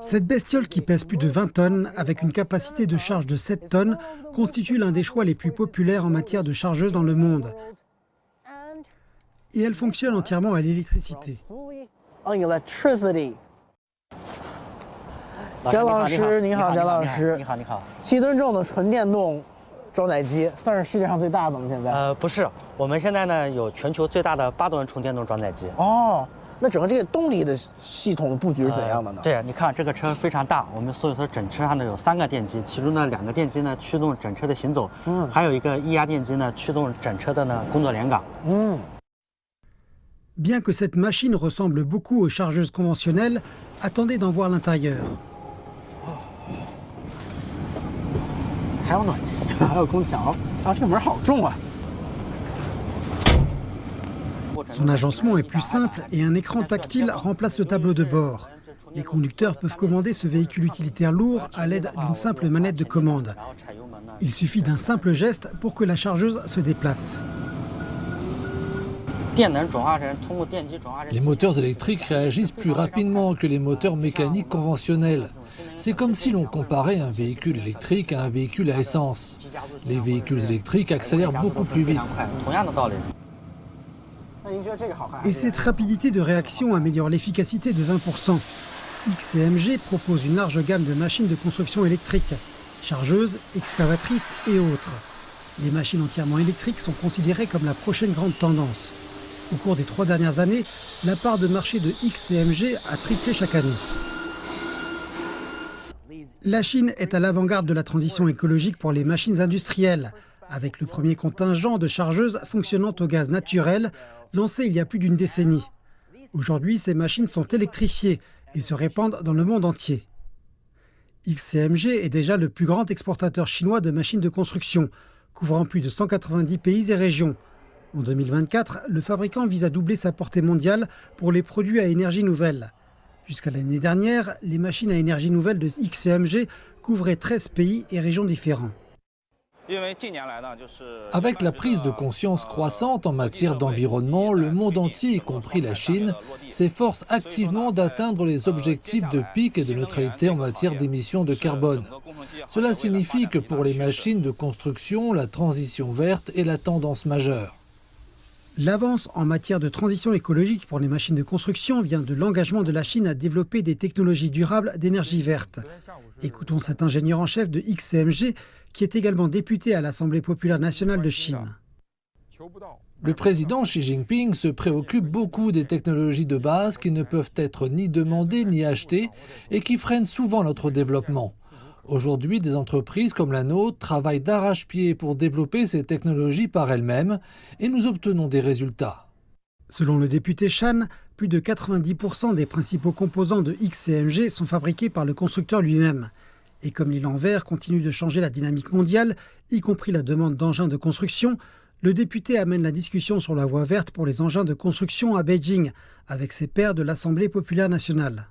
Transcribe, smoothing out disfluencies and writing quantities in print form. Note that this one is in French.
Cette bestiole qui pèse plus de 20 tonnes, avec une capacité de charge de 7 tonnes, constitue l'un des choix les plus populaires en matière de chargeuse dans le monde. Et elle fonctionne entièrement à l'électricité. 翟老师，你好，翟老师。你好，你好。7吨重的纯电动装载机，算是世界上最大的吗？现在？不是，我们现在呢有全球最大的8吨纯电动装载机。哦，那整个这个动力的系统的布局是怎样的呢？对，你看这个车非常大，我们所以说整车上呢有3个电机，其中呢2个电机呢驱动整车的行走，还有一个液压电机呢驱动整车的呢工作连岗。Bien que cette machine ressemble beaucoup aux chargeuses conventionnelles, attendez d'en voir l'intérieur. 还有暖气，还有空调，啊，这个门好重啊！ Son agencement est plus simple et un écran tactile remplace le tableau de bord. Les conducteurs peuvent commander ce véhicule utilitaire lourd à l'aide d'une simple manette de commande. Il suffit d'un simple geste pour que la chargeuse se déplace. Les moteurs électriques réagissent plus rapidement que les moteurs mécaniques conventionnels. C'est comme si l'on comparait un véhicule électrique à un véhicule à essence. Les véhicules électriques accélèrent beaucoup plus vite. Et cette rapidité de réaction améliore l'efficacité de 20%. XCMG propose une large gamme de machines de construction électrique, chargeuses, excavatrices et autres. Les machines entièrement électriques sont considérées comme la prochaine grande tendance. Au cours des 3 dernières années, la part de marché de XCMG a triplé chaque année. La Chine est à l'avant-garde de la transition écologique pour les machines industrielles, avec le premier contingent de chargeuses fonctionnant au gaz naturel, lancé il y a plus d'une décennie. Aujourd'hui, ces machines sont électrifiées et se répandent dans le monde entier. XCMG est déjà le plus grand exportateur chinois de machines de construction, couvrant plus de 190 pays et régions. En 2024, le fabricant vise à doubler sa portée mondiale pour les produits à énergie nouvelle. Jusqu'à l'année dernière, les machines à énergie nouvelle de XCMG couvraient 13 pays et régions différents. Avec la prise de conscience croissante en matière d'environnement, le monde entier, y compris la Chine, s'efforce activement d'atteindre les objectifs de pic et de neutralité en matière d'émissions de carbone. Cela signifie que pour les machines de construction, la transition verte est la tendance majeure. L'avance en matière de transition écologique pour les machines de construction vient de l'engagement de la Chine à développer des technologies durables d'énergie verte. Écoutons cet ingénieur en chef de XCMG, qui est également député à l'Assemblée populaire nationale de Chine. Le président Xi Jinping se préoccupe beaucoup des technologies de base qui ne peuvent être ni demandées ni achetées et qui freinent souvent notre développement. Aujourd'hui, des entreprises comme la nôtre travaillent d'arrache-pied pour développer ces technologies par elles-mêmes et nous obtenons des résultats. Selon le député Shan, plus de 90% des principaux composants de XCMG sont fabriqués par le constructeur lui-même. Et comme l'élan vert continue de changer la dynamique mondiale, y compris la demande d'engins de construction, le député amène la discussion sur la voie verte pour les engins de construction à Beijing, avec ses pairs de l'Assemblée populaire nationale.